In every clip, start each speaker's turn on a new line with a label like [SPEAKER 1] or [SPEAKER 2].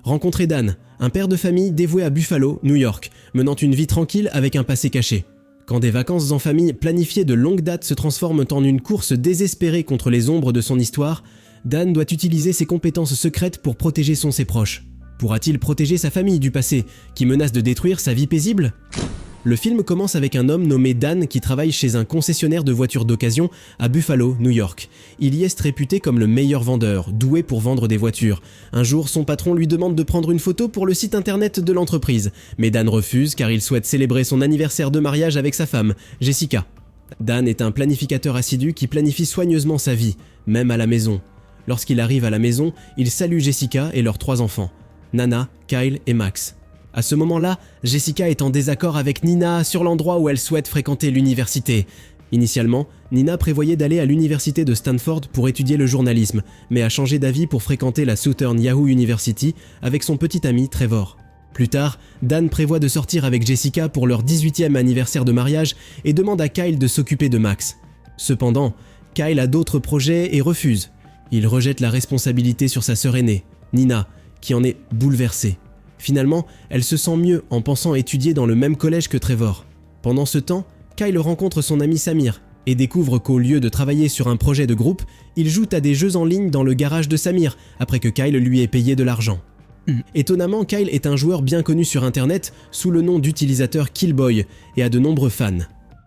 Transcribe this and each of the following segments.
[SPEAKER 1] Rencontrer Dan, un père de famille dévoué à Buffalo, New York, menant une vie tranquille avec un passé caché. Quand des vacances en famille planifiées de longue date se transforment en une course désespérée contre les ombres de son histoire, Dan doit utiliser ses compétences secrètes pour protéger ses proches. Pourra-t-il protéger sa famille du passé, qui menace de détruire sa vie paisible ? Le film commence avec un homme nommé Dan qui travaille chez un concessionnaire de voitures d'occasion à Buffalo, New York. Il y est réputé comme le meilleur vendeur, doué pour vendre des voitures. Un jour, son patron lui demande de prendre une photo pour le site internet de l'entreprise. Mais Dan refuse car il souhaite célébrer son anniversaire de mariage avec sa femme, Jessica. Dan est un planificateur assidu qui planifie soigneusement sa vie, même à la maison. Lorsqu'il arrive à la maison, il salue Jessica et leurs 3 enfants, Nana, Kyle et Max. À ce moment-là, Jessica est en désaccord avec Nina sur l'endroit où elle souhaite fréquenter l'université. Initialement, Nina prévoyait d'aller à l'université de Stanford pour étudier le journalisme, mais a changé d'avis pour fréquenter la Southern Yahoo University avec son petit ami Trevor. Plus tard, Dan prévoit de sortir avec Jessica pour leur 18e anniversaire de mariage et demande à Kyle de s'occuper de Max. Cependant, Kyle a d'autres projets et refuse. Il rejette la responsabilité sur sa sœur aînée, Nina, qui en est bouleversée. Finalement, elle se sent mieux en pensant étudier dans le même collège que Trevor. Pendant ce temps, Kyle rencontre son ami Samir et découvre qu'au lieu de travailler sur un projet de groupe, il joue à des jeux en ligne dans le garage de Samir après que Kyle lui ait payé de l'argent. Étonnamment, Kyle est un joueur bien connu sur internet sous le nom d'utilisateur Killboy et a de nombreux fans.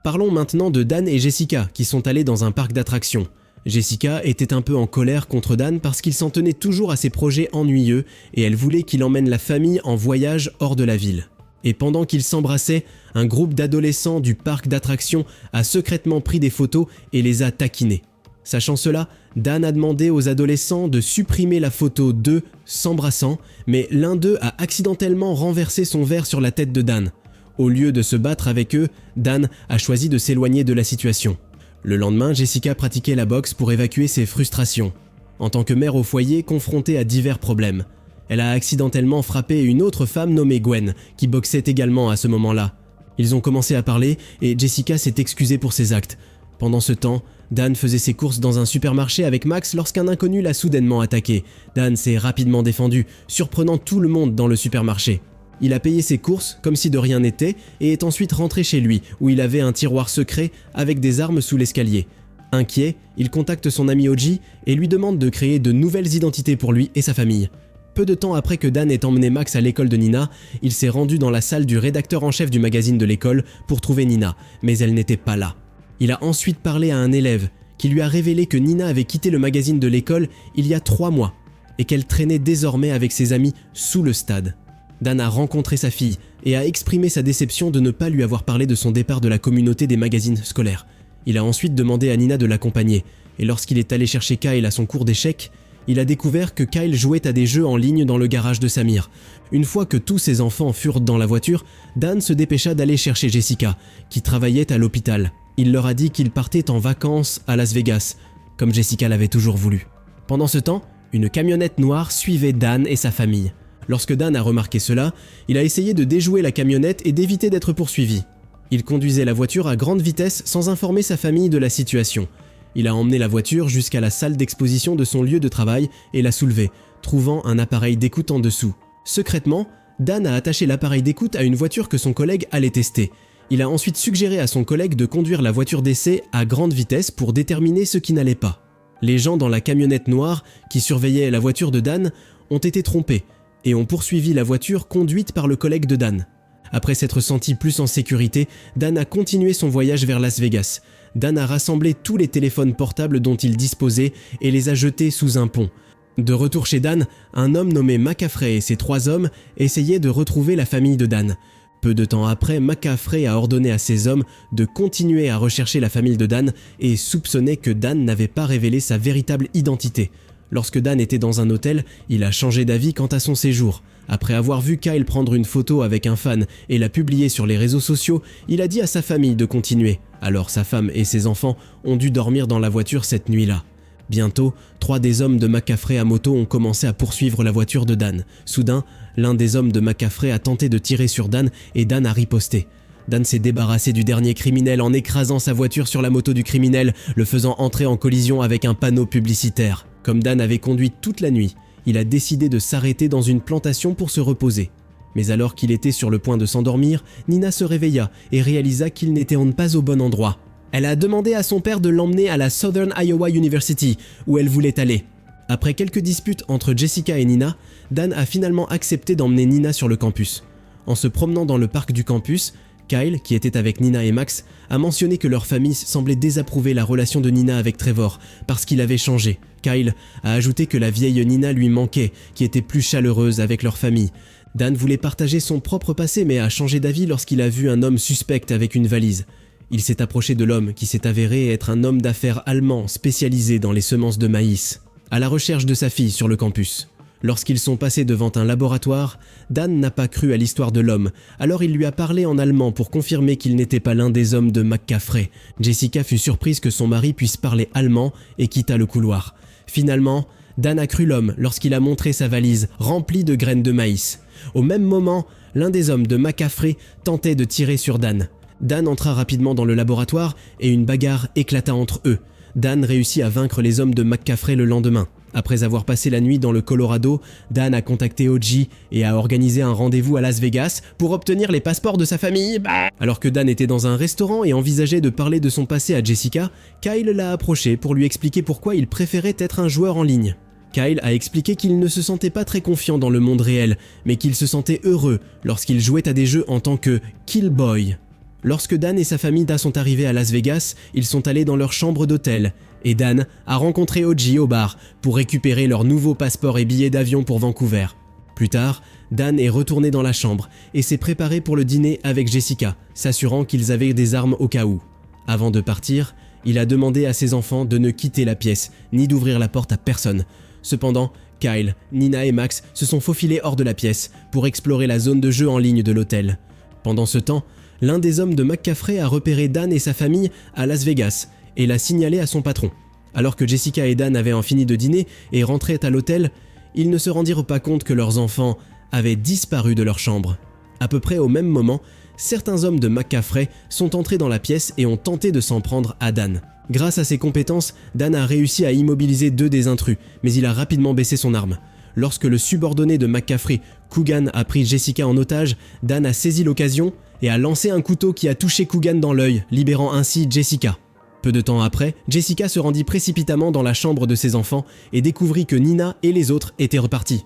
[SPEAKER 1] Parlons maintenant de Dan et Jessica qui sont allés dans un parc d'attractions. Jessica était un peu en colère contre Dan parce qu'il s'en tenait toujours à ses projets ennuyeux et elle voulait qu'il emmène la famille en voyage hors de la ville. Et pendant qu'ils s'embrassaient, un groupe d'adolescents du parc d'attractions a secrètement pris des photos et les a taquinés. Sachant cela, Dan a demandé aux adolescents de supprimer la photo d'eux s'embrassant, mais l'un d'eux a accidentellement renversé son verre sur la tête de Dan. Au lieu de se battre avec eux, Dan a choisi de s'éloigner de la situation. Le lendemain, Jessica pratiquait la boxe pour évacuer ses frustrations. En tant que mère au foyer, confrontée à divers problèmes, elle a accidentellement frappé une autre femme nommée Gwen, qui boxait également à ce moment-là. Ils ont commencé à parler et Jessica s'est excusée pour ses actes. Pendant ce temps, Dan faisait ses courses dans un supermarché avec Max lorsqu'un inconnu l'a soudainement attaqué. Dan s'est rapidement défendu, surprenant tout le monde dans le supermarché. Il a payé ses courses comme si de rien n'était et est ensuite rentré chez lui où il avait un tiroir secret avec des armes sous l'escalier. Inquiet, il contacte son ami Oji et lui demande de créer de nouvelles identités pour lui et sa famille. Peu de temps après que Dan ait emmené Max à l'école de Nina, il s'est rendu dans la salle du rédacteur en chef du magazine de l'école pour trouver Nina, mais elle n'était pas là. Il a ensuite parlé à un élève qui lui a révélé que Nina avait quitté le magazine de l'école il y a 3 mois et qu'elle traînait désormais avec ses amis sous le stade. Dan a rencontré sa fille et a exprimé sa déception de ne pas lui avoir parlé de son départ de la communauté des magazines scolaires. Il a ensuite demandé à Nina de l'accompagner, et lorsqu'il est allé chercher Kyle à son cours d'échecs, il a découvert que Kyle jouait à des jeux en ligne dans le garage de Samir. Une fois que tous ses enfants furent dans la voiture, Dan se dépêcha d'aller chercher Jessica, qui travaillait à l'hôpital. Il leur a dit qu'il partait en vacances à Las Vegas, comme Jessica l'avait toujours voulu. Pendant ce temps, une camionnette noire suivait Dan et sa famille. Lorsque Dan a remarqué cela, il a essayé de déjouer la camionnette et d'éviter d'être poursuivi. Il conduisait la voiture à grande vitesse sans informer sa famille de la situation. Il a emmené la voiture jusqu'à la salle d'exposition de son lieu de travail et l'a soulevée, trouvant un appareil d'écoute en dessous. Secrètement, Dan a attaché l'appareil d'écoute à une voiture que son collègue allait tester. Il a ensuite suggéré à son collègue de conduire la voiture d'essai à grande vitesse pour déterminer ce qui n'allait pas. Les gens dans la camionnette noire qui surveillaient la voiture de Dan ont été trompés et ont poursuivi la voiture conduite par le collègue de Dan. Après s'être senti plus en sécurité, Dan a continué son voyage vers Las Vegas. Dan a rassemblé tous les téléphones portables dont il disposait et les a jetés sous un pont. De retour chez Dan, un homme nommé McCaffrey et ses 3 hommes essayaient de retrouver la famille de Dan. Peu de temps après, McCaffrey a ordonné à ses hommes de continuer à rechercher la famille de Dan et soupçonnait que Dan n'avait pas révélé sa véritable identité. Lorsque Dan était dans un hôtel, il a changé d'avis quant à son séjour. Après avoir vu Kyle prendre une photo avec un fan et la publier sur les réseaux sociaux, il a dit à sa famille de continuer. Alors sa femme et ses enfants ont dû dormir dans la voiture cette nuit-là. Bientôt, 3 des hommes de McCaffrey à moto ont commencé à poursuivre la voiture de Dan. Soudain, l'un des hommes de McCaffrey a tenté de tirer sur Dan et Dan a riposté. Dan s'est débarrassé du dernier criminel en écrasant sa voiture sur la moto du criminel, le faisant entrer en collision avec un panneau publicitaire. Comme Dan avait conduit toute la nuit, il a décidé de s'arrêter dans une plantation pour se reposer. Mais alors qu'il était sur le point de s'endormir, Nina se réveilla et réalisa qu'il n'était pas au bon endroit. Elle a demandé à son père de l'emmener à la Southern Iowa University, où elle voulait aller. Après quelques disputes entre Jessica et Nina, Dan a finalement accepté d'emmener Nina sur le campus. En se promenant dans le parc du campus, Kyle, qui était avec Nina et Max, a mentionné que leur famille semblait désapprouver la relation de Nina avec Trevor parce qu'il avait changé. Kyle a ajouté que la vieille Nina lui manquait, qui était plus chaleureuse avec leur famille. Dan voulait partager son propre passé mais a changé d'avis lorsqu'il a vu un homme suspect avec une valise. Il s'est approché de l'homme qui s'est avéré être un homme d'affaires allemand spécialisé dans les semences de maïs, à la recherche de sa fille sur le campus. Lorsqu'ils sont passés devant un laboratoire, Dan n'a pas cru à l'histoire de l'homme, alors il lui a parlé en allemand pour confirmer qu'il n'était pas l'un des hommes de McCaffrey. Jessica fut surprise que son mari puisse parler allemand et quitta le couloir. Finalement, Dan a cru l'homme lorsqu'il a montré sa valise remplie de graines de maïs. Au même moment, l'un des hommes de McCaffrey tentait de tirer sur Dan. Dan entra rapidement dans le laboratoire et une bagarre éclata entre eux. Dan réussit à vaincre les hommes de McCaffrey le lendemain. Après avoir passé la nuit dans le Colorado, Dan a contacté OG et a organisé un rendez-vous à Las Vegas pour obtenir les passeports de sa famille. Alors que Dan était dans un restaurant et envisageait de parler de son passé à Jessica, Kyle l'a approché pour lui expliquer pourquoi il préférait être un joueur en ligne. Kyle a expliqué qu'il ne se sentait pas très confiant dans le monde réel, mais qu'il se sentait heureux lorsqu'il jouait à des jeux en tant que Killboy. Lorsque Dan et sa famille sont arrivés à Las Vegas, ils sont allés dans leur chambre d'hôtel et Dan a rencontré OG au bar pour récupérer leurs nouveaux passeports et billets d'avion pour Vancouver. Plus tard, Dan est retourné dans la chambre et s'est préparé pour le dîner avec Jessica, s'assurant qu'ils avaient des armes au cas où. Avant de partir, il a demandé à ses enfants de ne quitter la pièce ni d'ouvrir la porte à personne. Cependant, Kyle, Nina et Max se sont faufilés hors de la pièce pour explorer la zone de jeu en ligne de l'hôtel. Pendant ce temps, l'un des hommes de McCaffrey a repéré Dan et sa famille à Las Vegas et l'a signalé à son patron. Alors que Jessica et Dan avaient fini de dîner et rentraient à l'hôtel, ils ne se rendirent pas compte que leurs enfants avaient disparu de leur chambre. À peu près au même moment, certains hommes de McCaffrey sont entrés dans la pièce et ont tenté de s'en prendre à Dan. Grâce à ses compétences, Dan a réussi à immobiliser 2 des intrus, mais il a rapidement baissé son arme. Lorsque le subordonné de McCaffrey, Coogan, a pris Jessica en otage, Dan a saisi l'occasion et a lancé un couteau qui a touché Coogan dans l'œil, libérant ainsi Jessica. Peu de temps après, Jessica se rendit précipitamment dans la chambre de ses enfants et découvrit que Nina et les autres étaient repartis.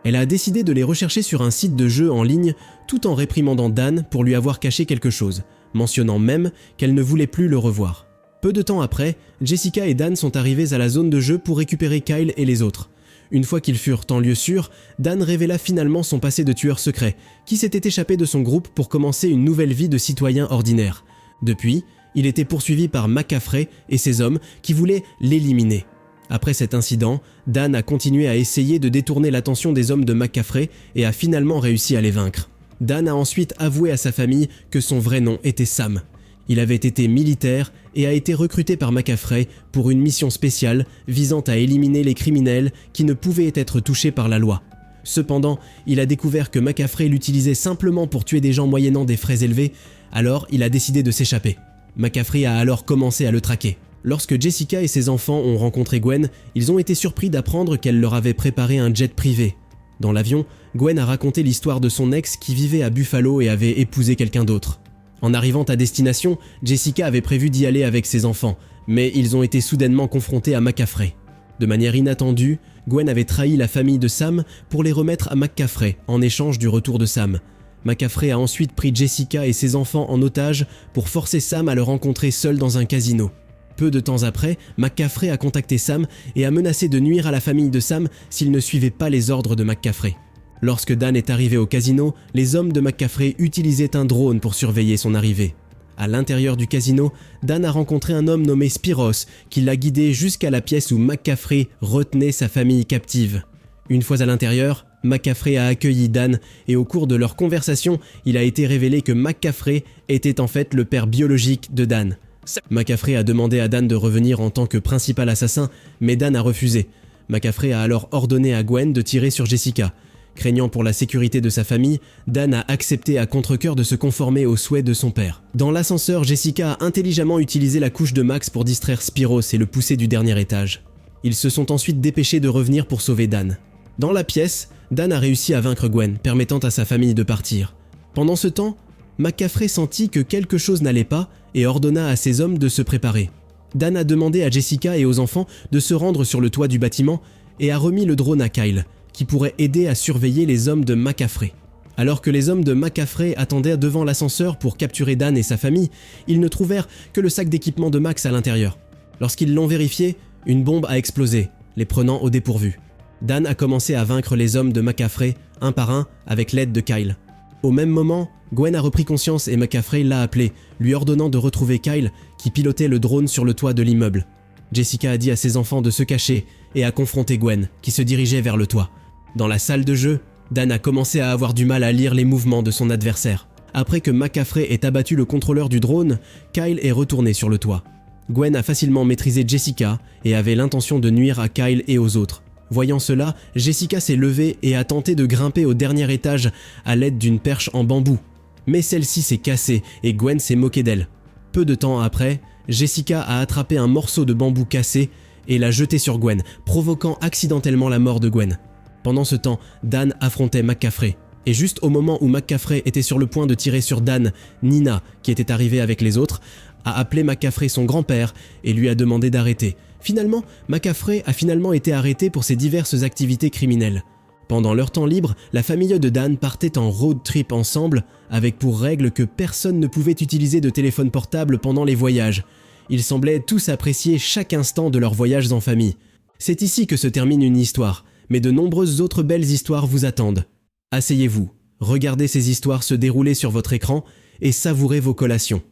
[SPEAKER 1] Elle a décidé de les rechercher sur un site de jeu en ligne tout en réprimandant Dan pour lui avoir caché quelque chose, mentionnant même qu'elle ne voulait plus le revoir. Peu de temps après, Jessica et Dan sont arrivés à la zone de jeu pour récupérer Kyle et les autres. Une fois qu'ils furent en lieu sûr, Dan révéla finalement son passé de tueur secret, qui s'était échappé de son groupe pour commencer une nouvelle vie de citoyen ordinaire. Depuis, il était poursuivi par McCaffrey et ses hommes qui voulaient l'éliminer. Après cet incident, Dan a continué à essayer de détourner l'attention des hommes de McCaffrey et a finalement réussi à les vaincre. Dan a ensuite avoué à sa famille que son vrai nom était Sam. Il avait été militaire et a été recruté par McCaffrey pour une mission spéciale visant à éliminer les criminels qui ne pouvaient être touchés par la loi. Cependant, il a découvert que McCaffrey l'utilisait simplement pour tuer des gens moyennant des frais élevés, alors il a décidé de s'échapper. McCaffrey a alors commencé à le traquer. Lorsque Jessica et ses enfants ont rencontré Gwen, ils ont été surpris d'apprendre qu'elle leur avait préparé un jet privé. Dans l'avion, Gwen a raconté l'histoire de son ex qui vivait à Buffalo et avait épousé quelqu'un d'autre. En arrivant à destination, Jessica avait prévu d'y aller avec ses enfants, mais ils ont été soudainement confrontés à McCaffrey. De manière inattendue, Gwen avait trahi la famille de Sam pour les remettre à McCaffrey en échange du retour de Sam. McCaffrey a ensuite pris Jessica et ses enfants en otage pour forcer Sam à le rencontrer seul dans un casino. Peu de temps après, McCaffrey a contacté Sam et a menacé de nuire à la famille de Sam s'il ne suivait pas les ordres de McCaffrey. Lorsque Dan est arrivé au casino, les hommes de McCaffrey utilisaient un drone pour surveiller son arrivée. À l'intérieur du casino, Dan a rencontré un homme nommé Spiros qui l'a guidé jusqu'à la pièce où McCaffrey retenait sa famille captive. Une fois à l'intérieur, McCaffrey a accueilli Dan et au cours de leur conversation, il a été révélé que McCaffrey était en fait le père biologique de Dan. McCaffrey a demandé à Dan de revenir en tant que principal assassin, mais Dan a refusé. McCaffrey a alors ordonné à Gwen de tirer sur Jessica. Craignant pour la sécurité de sa famille, Dan a accepté à contre-cœur de se conformer aux souhaits de son père. Dans l'ascenseur, Jessica a intelligemment utilisé la couche de Max pour distraire Spiros et le pousser du dernier étage. Ils se sont ensuite dépêchés de revenir pour sauver Dan. Dans la pièce, Dan a réussi à vaincre Gwen, permettant à sa famille de partir. Pendant ce temps, McCaffrey sentit que quelque chose n'allait pas et ordonna à ses hommes de se préparer. Dan a demandé à Jessica et aux enfants de se rendre sur le toit du bâtiment et a remis le drone à Kyle, qui pourrait aider à surveiller les hommes de McCaffrey. Alors que les hommes de McCaffrey attendaient devant l'ascenseur pour capturer Dan et sa famille, ils ne trouvèrent que le sac d'équipement de Max à l'intérieur. Lorsqu'ils l'ont vérifié, une bombe a explosé, les prenant au dépourvu. Dan a commencé à vaincre les hommes de McCaffrey, un par un, avec l'aide de Kyle. Au même moment, Gwen a repris conscience et McCaffrey l'a appelé, lui ordonnant de retrouver Kyle, qui pilotait le drone sur le toit de l'immeuble. Jessica a dit à ses enfants de se cacher et a confronté Gwen, qui se dirigeait vers le toit. Dans la salle de jeu, Dan a commencé à avoir du mal à lire les mouvements de son adversaire. Après que McCaffrey ait abattu le contrôleur du drone, Kyle est retourné sur le toit. Gwen a facilement maîtrisé Jessica et avait l'intention de nuire à Kyle et aux autres. Voyant cela, Jessica s'est levée et a tenté de grimper au dernier étage à l'aide d'une perche en bambou. Mais celle-ci s'est cassée et Gwen s'est moquée d'elle. Peu de temps après, Jessica a attrapé un morceau de bambou cassé et l'a jeté sur Gwen, provoquant accidentellement la mort de Gwen. Pendant ce temps, Dan affrontait McCaffrey. Et juste au moment où McCaffrey était sur le point de tirer sur Dan, Nina, qui était arrivée avec les autres, a appelé McCaffrey son grand-père et lui a demandé d'arrêter. Finalement, McCaffrey a été arrêté pour ses diverses activités criminelles. Pendant leur temps libre, la famille de Dan partait en road trip ensemble, avec pour règle que personne ne pouvait utiliser de téléphone portable pendant les voyages. Ils semblaient tous apprécier chaque instant de leurs voyages en famille. C'est ici que se termine une histoire, mais de nombreuses autres belles histoires vous attendent. Asseyez-vous, regardez ces histoires se dérouler sur votre écran et savourez vos collations.